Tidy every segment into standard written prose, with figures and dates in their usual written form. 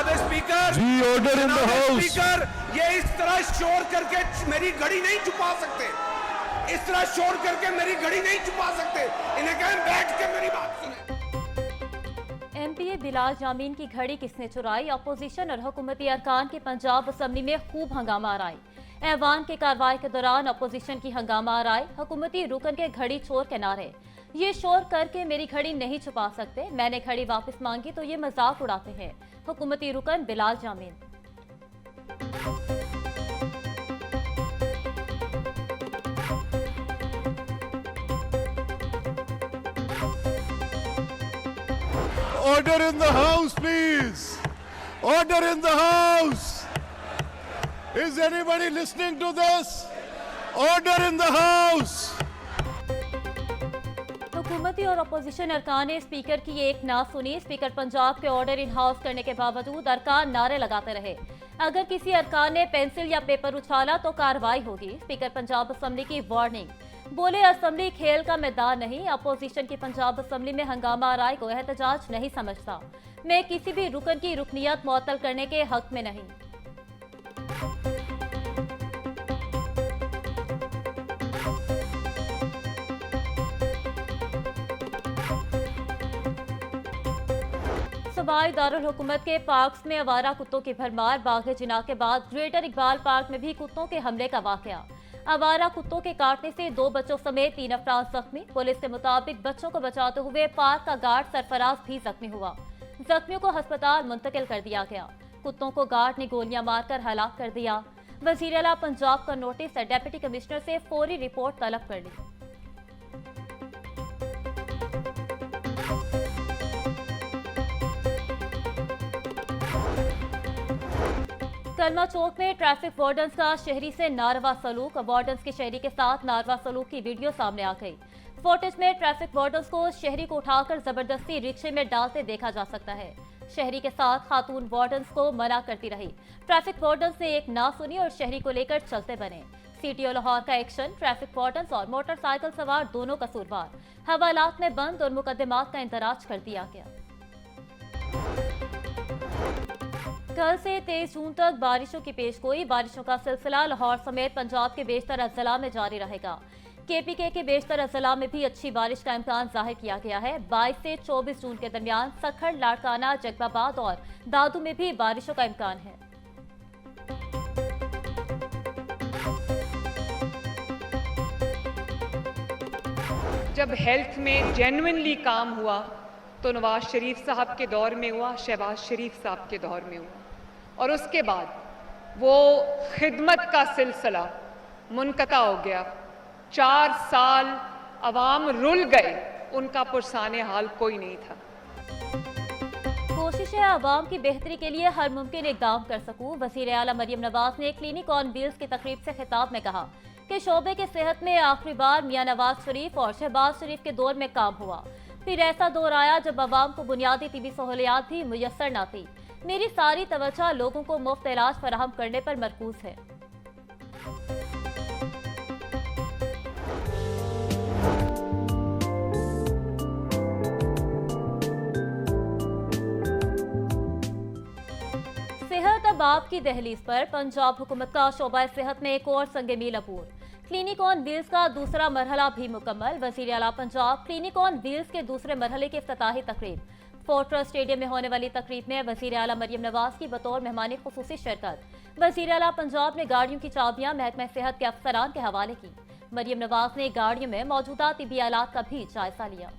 जनाब speaker ji, order in the house. Speaker, ये इस तरह शोर करके मेरी घड़ी नहीं छुपा सकते, इस तरह शोर करके मेरी घड़ी नहीं छुपा सकते। इन्हें कहें बैठ के मेरी बात सुने। एमपीए बिलाल जामीन की घड़ी किसने चुराई? अपोजिशन और हुकूमती अरकान के पंजाब असम्बली में खूब हंगामा आराई। ऐवान के कार्रवाई के दौरान अपोजिशन की हंगामा आराई, हुकूमती रुकन के घड़ी चोर के नारे। ये शोर करके मेरी घड़ी नहीं छुपा सकते, मैंने घड़ी वापस मांगी तो ये मजाक उड़ाते हैं। हुकूमती रुकन बिलाल जामीन। Order in the house, please. Order in the house. Is anybody listening to this? Order in the house. हुकूमती और अपोजिशन अरकान ने स्पीकर की एक ना सुनी। स्पीकर पंजाब के ऑर्डर इन हाउस करने के बावजूद अरकान नारे लगाते रहे। अगर किसी अरकान ने पेंसिल या पेपर उछाला तो कार्रवाई होगी। स्पीकर पंजाब असम्बली की वार्निंग। बोले असम्बली खेल का मैदान नहीं। अपोजिशन की पंजाब असम्बली में हंगामा आराई को एहतजाज नहीं समझता। मैं किसी भी रुकन की रुकनियत मुअत्तल करने के हक में नहीं। सूबाई दारुल हुकूमत के पार्क्स में आवारा कुत्तों की भरमार। बाग़े जिना के बाद ग्रेटर इकबाल पार्क में भी कुत्तों के हमले का वाकया। आवारा कुत्तों के काटने से 2 बच्चों समेत 3 अफराद जख्मी। पुलिस के मुताबिक बच्चों को बचाते हुए पार्क का गार्ड सरफराज भी जख्मी हुआ। जख्मियों को अस्पताल मुंतकिल कर दिया गया। कुत्तों को गार्ड ने गोलियां मारकर हलाक कर दिया। वज़ीर आला पंजाब का नोटिस डिप्टी कमिश्नर से फौरी रिपोर्ट तलब कर ली। कलमा चौक में ट्रैफिक वार्डन्स का शहरी से नारवा सलूक। वार्डन्स के शहरी के साथ नारवा सलूक की वीडियो सामने आ गई। फुटेज में ट्रैफिक वार्डन्स को शहरी को उठाकर जबरदस्ती रिक्शे में डालते देखा जा सकता है। शहरी के साथ खातून वार्डन्स को मना करती रही। ट्रैफिक वार्डन्स ने एक ना सुनी और शहरी को लेकर चलते बने। सीटीओ लाहौर का एक्शन। ट्रैफिक वार्डन्स और मोटरसाइकिल सवार दोनों कसूरवार। हवालात में बंद और मुकदमात का इंदराज कर दिया गया। कल से 23 जून तक बारिशों की पेशगोई। बारिशों का सिलसिला लाहौर समेत पंजाब के बेशतर अजला में जारी रहेगा। केपीके के बेशतर अजला में भी अच्छी बारिश का इम्कान जाहिर किया गया है। 22 से 24 जून के दरमियान सखर, लाड़काना, जगबाबाद और दादू में भी बारिशों का इम्कान है। जब हेल्थ में जेन्युइनली काम हुआ तो नवाज शरीफ साहब के दौर में हुआ, शहबाज शरीफ साहब के दौर में हुआ, और उसके बाद वो खिदमत का सिलसिला मुनक़ता हो गया। 4 साल अवाम रुल गए, उनका पुरसाने हाल कोई नहीं था। कोशिश है अवाम की बेहतरी के लिए हर मुमकिन इकदाम कर सकूं। वज़ीर आला मरियम नवाज ने क्लिनिक ऑन व्हील्स की तकरीब से खिताब में कहा कि शोबे के सेहत में आखिरी बार मियां नवाज शरीफ और शहबाज शरीफ के दौर में काम हुआ। फिर ऐसा दौर आया जब अवाम को बुनियादी तिबी सहूलियात भी मुयस्सर न थी। मेरी सारी तवज्जो लोगों को मुफ्त इलाज फराहम करने पर मरकूज है। सेहत अब आपकी दहलीज पर। पंजाब हुकूमत का शोबा सेहत में एक और संगे मील अबूर। क्लिनिक ऑन व्हील्स का दूसरा मरहला भी मुकम्मल। वज़ीर आला पंजाब क्लिनिक ऑन व्हील्स के दूसरे मरहले की इफ्तिताही तकरीब। फोर्ट्रेस स्टेडियम में होने वाली तकरीब में वज़ीर आला मरियम नवाज की बतौर मेहमानी खुसूसी शिरकत। वज़ीर आला पंजाब ने गाड़ियों की चाबियां महकमा सेहत के अफसरान के हवाले की। मरियम नवाज ने गाड़ियों में मौजूदा तिबी आलात का भी जायजा लिया।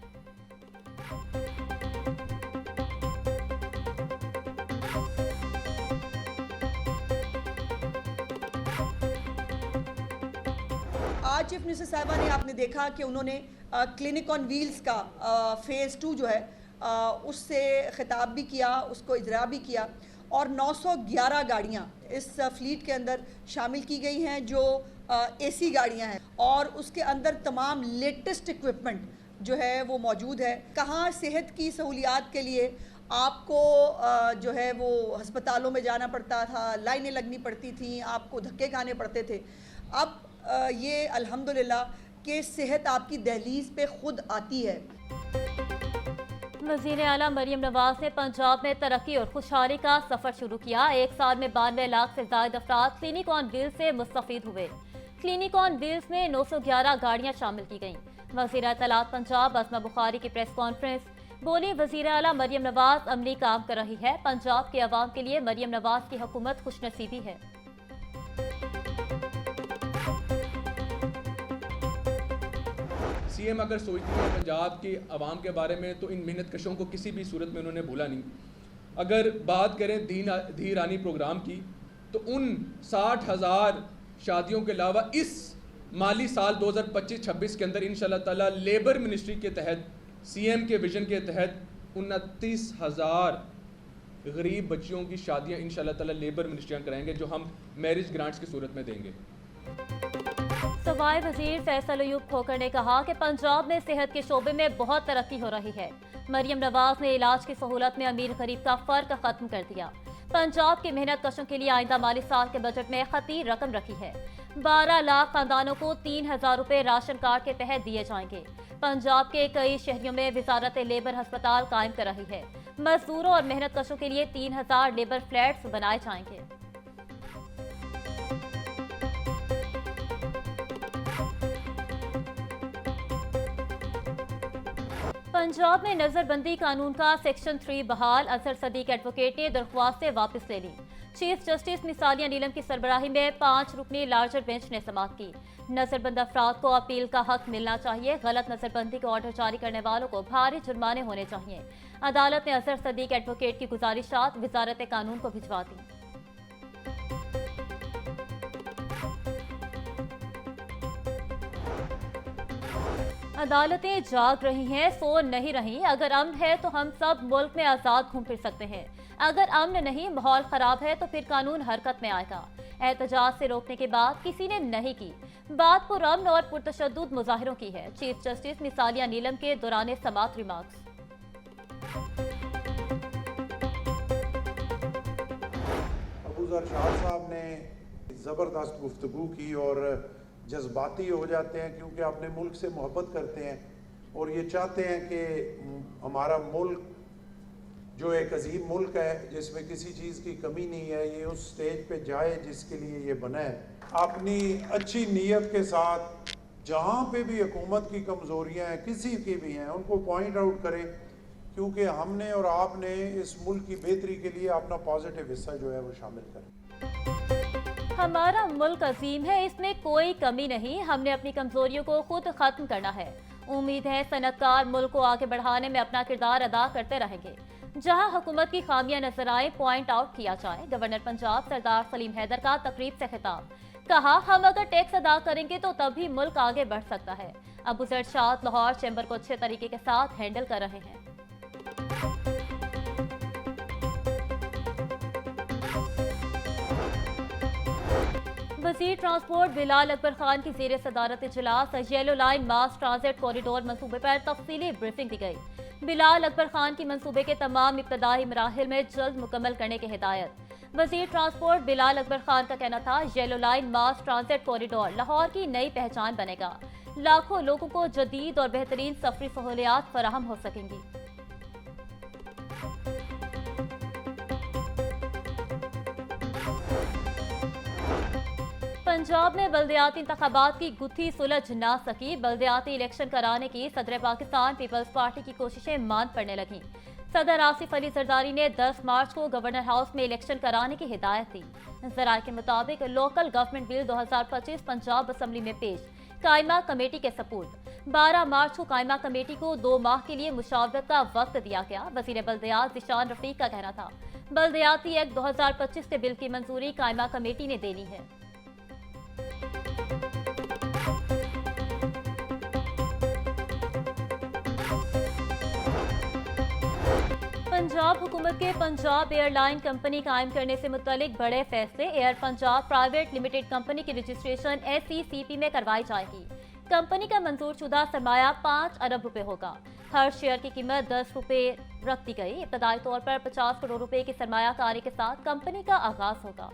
आज चीफ मिनिस्टर साहिबा ने आपने देखा कि उन्होंने क्लिनिक ऑन व्हील्स का फ़ेज़ 2 जो है उससे खिताब भी किया, उसको इजरा भी किया, और 911 गाड़ियाँ इस फ्लीट के अंदर शामिल की गई हैं जो एसी गाड़ियाँ हैं, और उसके अंदर तमाम लेटेस्ट इक्विपमेंट जो है वो मौजूद है। कहाँ सेहत की सहूलियात के लिए आपको जो है वो अस्पतालों में जाना पड़ता था, लाइनें लगनी पड़ती थी, आपको धक्के खाने पड़ते थे। अब ये अल्हम्दुलिल्लाह कि सेहत आपकी दहलीज पे खुद आती है। वज़ीर आला मरियम नवाज ने पंजाब में तरक्की और खुशहाली का सफर शुरू किया। एक साल में 92 लाख से ज्यादा अफराद क्लिनिक ऑन व्हील्स से मुस्तफीद हुए। क्लिनिक ऑन व्हील्स में 911 गाड़ियां शामिल की गईं। वज़ीर इत्तलात पंजाब अस्मा बुखारी की प्रेस कॉन्फ्रेंस, बोली वज़ीर आला मरियम नवाज अमली काम कर रही है। पंजाब के अवाम के लिए मरियम नवाज की हुकूमत खुशनसीबी है। सीएम अगर सोचती है पंजाब के अवाम के बारे में तो इन मेहनत कशों को किसी भी सूरत में उन्होंने भूला नहीं। अगर बात करें धी रानी प्रोग्राम की तो उन 60,000 शादियों के अलावा इस माली साल 2025-26 के अंदर इंशाल्लाह ताला लेबर मिनिस्ट्री के तहत सीएम के विजन के तहत 29,000 गरीब बच्चियों की शादियां इंशाल्लाह ताला लेबर मिनिस्ट्रियाँ कराएंगे, जो हम मैरिज ग्रांट्स की सूरत में देंगे। सवाई वजीर फैसल अयूब खोकर ने कहा कि पंजाब में सेहत के शोबे में बहुत तरक्की हो रही है। मरियम नवाज ने इलाज की सहूलत में अमीर गरीब का फर्क खत्म कर दिया। पंजाब के मेहनत कशों के लिए आइंदा माली साल के बजट में खतीर रकम रखी है। 12 लाख खानदानों को 3,000 रुपए राशन कार्ड के तहत दिए जाएंगे। पंजाब के कई शहरों में वजारत लेबर अस्पताल कायम कर रही है। मजदूरों और मेहनत कशों के लिए 3,000 लेबर फ्लैट्स बनाए जाएंगे। पंजाब में नजरबंदी कानून का सेक्शन 3 बहाल। अजहर सदीक एडवोकेट ने दरख्वास्तें वापस ले ली। चीफ जस्टिस मिसालिया नीलम की सरबराही में 5 रुकनी लार्जर बेंच ने समाअत की। नजरबंद अफराद को अपील का हक मिलना चाहिए। गलत नजरबंदी के ऑर्डर जारी करने वालों को भारी जुर्माने होने चाहिए। अदालत ने अजहर सदीक एडवोकेट की गुजारिशात वजारत कानून को भिजवा दी। अदालतें जाग रही हैं, सो नहीं रही। अगर अमन है तो हम सब मुल्क में आजाद घूम फिर सकते हैं। अगर अमन नहीं, माहौल खराब है तो फिर कानून हरकत में आएगा। एहतजाज से रोकने की बात किसी ने नहीं की। बात पुरअमन और पुरतशद्दुद मुजाहिरों की है। चीफ जस्टिस मिसालिया नीलम के दौरान समाअत रिमार्क्स। अबूज़र शाह साहब ने ज़बरदस्त गुफ्तगू की और जज्बाती हो जाते हैं क्योंकि अपने मुल्क से मोहब्बत करते हैं और ये चाहते हैं कि हमारा मुल्क जो एक अजीम मुल्क है जिसमें किसी चीज़ की कमी नहीं है, ये उस स्टेज पे जाए जिसके लिए ये बना है। अपनी अच्छी नीयत के साथ जहाँ पे भी हुकूमत की कमज़ोरियाँ हैं, किसी की भी हैं, उनको पॉइंट आउट करें, क्योंकि हमने और आपने इस मुल्क की बेहतरी के लिए अपना पॉजिटिव हिस्सा जो है वो शामिल करें। हमारा मुल्क अजीम है, इसमें कोई कमी नहीं। हमने अपनी कमजोरियों को खुद खत्म करना है। उम्मीद है सनतकार मुल्क को आगे बढ़ाने में अपना किरदार अदा करते रहेंगे। जहां हुकूमत की खामियां नजर आए, पॉइंट आउट किया जाए। गवर्नर पंजाब सरदार सलीम हैदर का तकरीब से खिताब। कहा, हम अगर टैक्स अदा करेंगे तो तभी मुल्क आगे बढ़ सकता है। अबूज़र शाह लाहौर चैम्बर को अच्छे तरीके के साथ हैंडल कर रहे हैं। वज़ीर ट्रांसपोर्ट बिलाल अकबर खान की ज़ेर सदारत इजलास येलो लाइन मास ट्रांजिट कॉरिडोर मंसूबे पर तफसीली ब्रीफिंग दी गई। बिलाल अकबर खान की मंसूबे के तमाम इब्तदाई मराहिल में जल्द मुकम्मल करने की हिदायत। वज़ीर ट्रांसपोर्ट बिलाल अकबर खान का कहना था, येलो लाइन मास ट्रांजिट कॉरिडोर लाहौर की नई पहचान बनेगा। लाखों लोगों को जदीद और बेहतरीन सफरी सहूलियात फराहम हो सकेंगी। पंजाब में बल्दियाती इंतखाबात की गुत्थी सुलझ ना सकी। बल्दियाती इलेक्शन कराने की सदर पाकिस्तान पीपल्स पार्टी की कोशिशें मांद पड़ने लगी। सदर आसिफ अली जरदारी ने 10 मार्च को गवर्नर हाउस में इलेक्शन कराने की हिदायत दी। जराये के मुताबिक local government bill 2025 Punjab assembly में पेश, कायमा कमेटी के सपुर्द। 12 मार्च को कायमा कमेटी को 2 माह के लिए मुशावरत का वक्त दिया गया। वजीर बल्दियात जिशान रफीक का कहना था, बल्दियाती एक्ट 2025 के बिल की मंजूरी कायमा कमेटी ने देनी है। पंजाब हुकूमत के पंजाब एयरलाइन कंपनी कायम करने से मुतल्लिक बड़े फैसले। Air Punjab private limited company की रजिस्ट्रेशन SECP में करवाई जाएगी। कंपनी का मंजूर शुदा सरमाया 5 अरब रुपए होगा। हर शेयर की कीमत 10 रुपए रख दी गई। इब्तदाई तौर पर 50 करोड़ रुपए की सरमायाकारी के साथ कंपनी का आगाज होगा।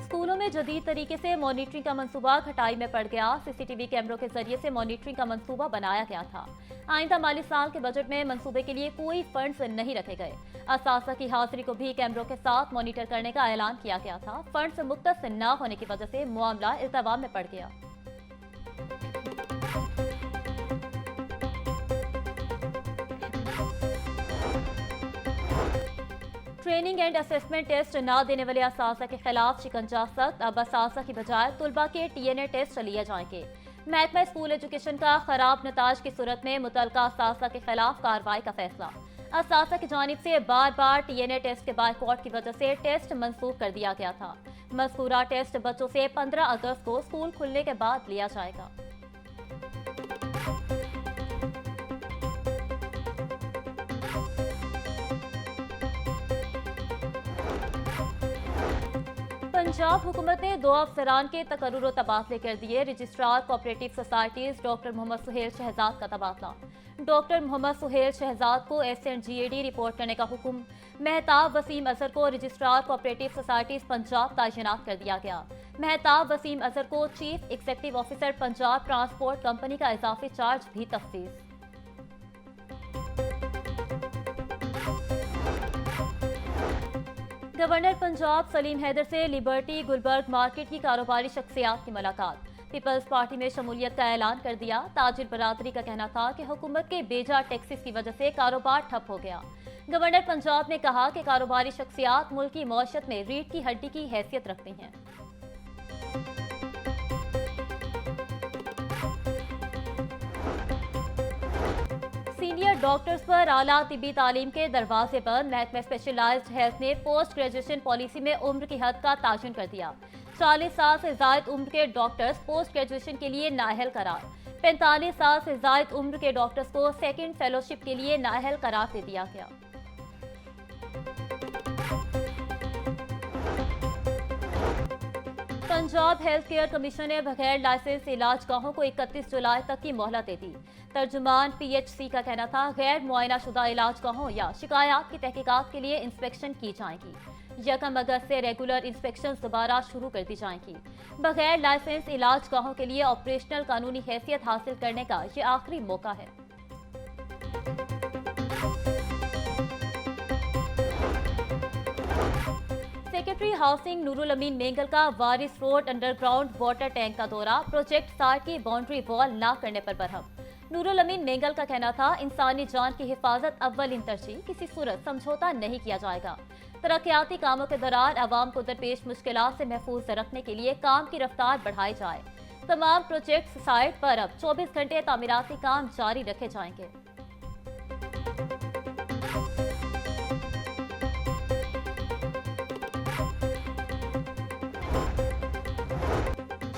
स्कूलों में में जदीद तरीके से मॉनिटरिंग का मंसूबा खटाई में पड़ गया। सीसीटीवी कैमरों के जरिए से मॉनिटरिंग का मंसूबा बनाया गया था। आइंदा माली साल के बजट में मंसूबे के लिए कोई फंड्स नहीं रखे गए। असासा की हाजिरी को भी कैमरों के साथ मॉनिटर करने का ऐलान किया गया था। फंड्स मुख्तस न होने की वजह से मामला इल्तवाम में पड़ गया। ट्रेनिंग एंड असेसमेंट टेस्ट न देने वाले असासा के खिलाफ शिकंजा सख्त। अब असासा की बजाय तुलबा के TNA टेस्ट लिए जाएंगे। महकमा स्कूल एजुकेशन का खराब नताज की सूरत में मुतलका असासा के खिलाफ कार्रवाई का फैसला। असासा की जानिब से बार बार TNA टेस्ट के बायकॉट की वजह से टेस्ट मंसूख कर दिया गया था। मज़कूरा टेस्ट बच्चों से 15 अगस्त को स्कूल खुलने के बाद लिया जाएगा। पंजाब हुकूमत ने 2 अफसरान के तकर्रुर व तबादले कर दिए। Registrar cooperative societies doctor Mohammad Suhail Shahzad का तबादला। डॉक्टर मोहम्मद सुहेल शहजाद को SNGAD रिपोर्ट करने का हुक्म। महताब वसीम अजहर को रजिस्ट्रार कोऑपरेटिव सोसाइटीज पंजाब तैनात कर दिया गया। महताब वसीम अजहर को chief executive officer Punjab transport company का इजाफी चार्ज भी तफवीज़। गवर्नर पंजाब सलीम हैदर से लिबर्टी गुलबर्ग मार्केट की कारोबारी शख्सियात की मुलाकात। पीपल्स पार्टी में शमूलियत का ऐलान कर दिया। ताजिर बरादरी का कहना था कि हुकूमत के बेजा टैक्सेस की वजह से कारोबार ठप हो गया। गवर्नर पंजाब ने कहा कि कारोबारी शख्सियात मुल्क की मौशत में रीढ़ की हड्डी की हैसियत रखती हैं। सीनियर डॉक्टर्स पर आला तिब्बी तालीम के दरवाजे बंद। महकमा स्पेशलाइज्ड हेल्थ ने पोस्ट ग्रेजुएशन पॉलिसी में उम्र की हद का ताजुन कर दिया। 40 साल से जायद उम्र के डॉक्टर्स पोस्ट ग्रेजुएशन के लिए नाअहल करार। 45 साल से जायद उम्र के डॉक्टर्स को सेकंड फेलोशिप के लिए नाअहल करार दे दिया गया। पंजाब हेल्थ केयर कमीशन ने बगैर लाइसेंस इलाज गाहों को 31 जुलाई तक की मोहलत दे दी। तर्जुमान PHC का कहना था गैर मुआयना शुदा इलाज गाहों या शिकायत की तहकीकात के लिए इंस्पेक्शन की जाएगी। 1 अगस्त से रेगुलर इंस्पेक्शन दोबारा शुरू कर दी जाएंगी। बगैर लाइसेंस इलाज गाहों के लिए ऑपरेशनल कानूनी हैसियत हासिल करने का ये आखिरी मौका है। सेक्रेटरी हाउसिंग नूरुल अमीन मेंगल का वारिस रोड अंडरग्राउंड वाटर टैंक का दौरा। प्रोजेक्ट सार की बाउंड्री वॉल न करने पर बरहम। नूरुल अमीन मेंगल का कहना था इंसानी जान की हिफाजत अव्वल तरजीह, किसी सूरत समझौता नहीं किया जाएगा। तरक्याती कामों के दौरान आवाम को दरपेश मुश्किलात से महफूज रखने के लिए काम की रफ्तार बढ़ाई जाए। तमाम प्रोजेक्ट साइट पर अब 24 घंटे तामीराती काम जारी रखे जाएंगे।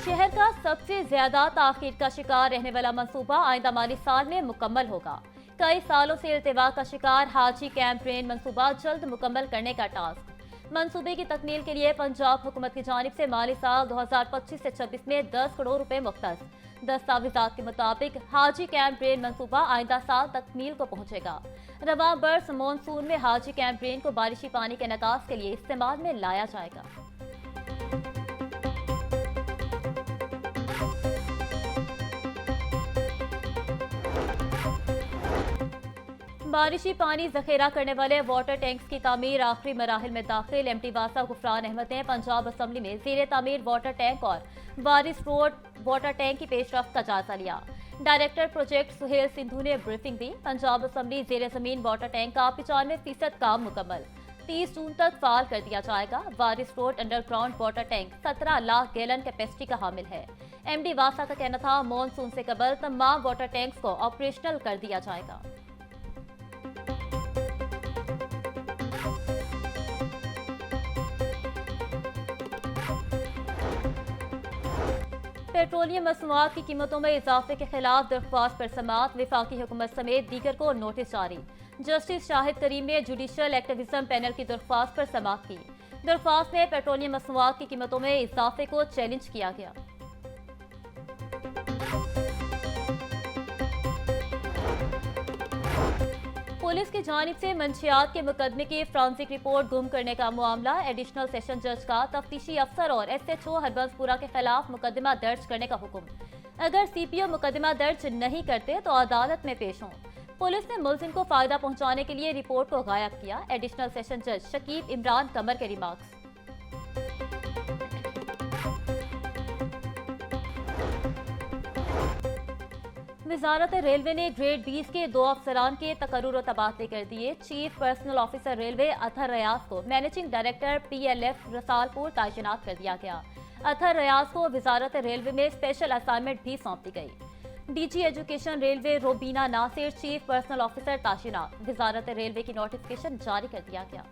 शहर का सबसे ज्यादा ताखीर का शिकार रहने वाला मंसूबा आइंदा माली साल में मुकम्मल होगा। कई सालों से इल्तिवा का शिकार हाजी कैंप ट्रेन मंसूबा जल्द मुकम्मल करने का टास्क। मंसूबे की तकमील के लिए पंजाब हुकूमत की जानिब से माली साल 2025 से 26 में 10 करोड़ रुपए मुख्तस। दस्तावेजात के मुताबिक हाजी कैंप ट्रेन मंसूबा आइंदा साल तकमील को पहुंचेगा। रवां बरस मानसून में हाजी कैंप ट्रेन को बारिशी पानी के निकास के लिए इस्तेमाल में लाया जाएगा। बारिशी पानी जखेरा करने वाले वाटर टैंक्स की तामीर आखिरी मराहिल में दाखिल। MT वासा गुफरान अहमद ने पंजाब असम्बली में ज़ेरे तामीर वाटर टैंक और वारिस रोड वाटर टैंक की पेशरफ्त का जायजा लिया। डायरेक्टर प्रोजेक्ट सुहेल सिंधु ने ब्रीफिंग दी। पंजाब असम्बली ज़ेरे ज़मीन वाटर टैंक का 95% काम मुकम्मल 30 जून तक फाल कर दिया जाएगा। Waris road underground water tank 17 lakh gallon capacity का हामिल है। MD वासा का कहना था मानसून से कबल तमाम वाटर टैंक्स को ऑपरेशनल कर दिया जाएगा। पेट्रोलियम मसनूआत की कीमतों में इजाफे के खिलाफ दरख्वास्त पर समाअत। वफाकी हुकूमत समेत दीगर को नोटिस जारी। जस्टिस शाहिद करीम ने जुडिशल एक्टिविज्म पैनल की दरख्वास्त पर समाअत की। दरख्वास्त में पेट्रोलियम मसनूआत की कीमतों में इजाफे को चैलेंज किया गया। पुलिस की जानिब से मंशियात के मुकदमे की फॉरेंसिक रिपोर्ट गुम करने का मामला, एडिशनल सेशन जज का तफ्तीशी अफसर और SHO हरबंसपुरा के खिलाफ मुकदमा दर्ज करने का हुक्म। अगर CPO मुकदमा दर्ज नहीं करते तो अदालत में पेश हों। पुलिस ने मुलजिम को फायदा पहुंचाने के लिए रिपोर्ट को गायब किया। एडिशनल सेशन जज शकीब इमरान कमर के रिमार्क्स। वजारत रेलवे ने ग्रेड 20 के 2 अफसरान के तकर्रुर और तबादले कर दिए। Chief personal officer railway Athar Riaz को मैनेजिंग डायरेक्टर PLF रसालपुर तैनात कर दिया गया। अतहर रियाज को वजारत रेलवे में स्पेशल असाइनमेंट भी सौंप दी गई। DG education railway Robina Nasir chief personal officer तैनात। वजारत रेलवे की नोटिफिकेशन जारी कर दिया गया।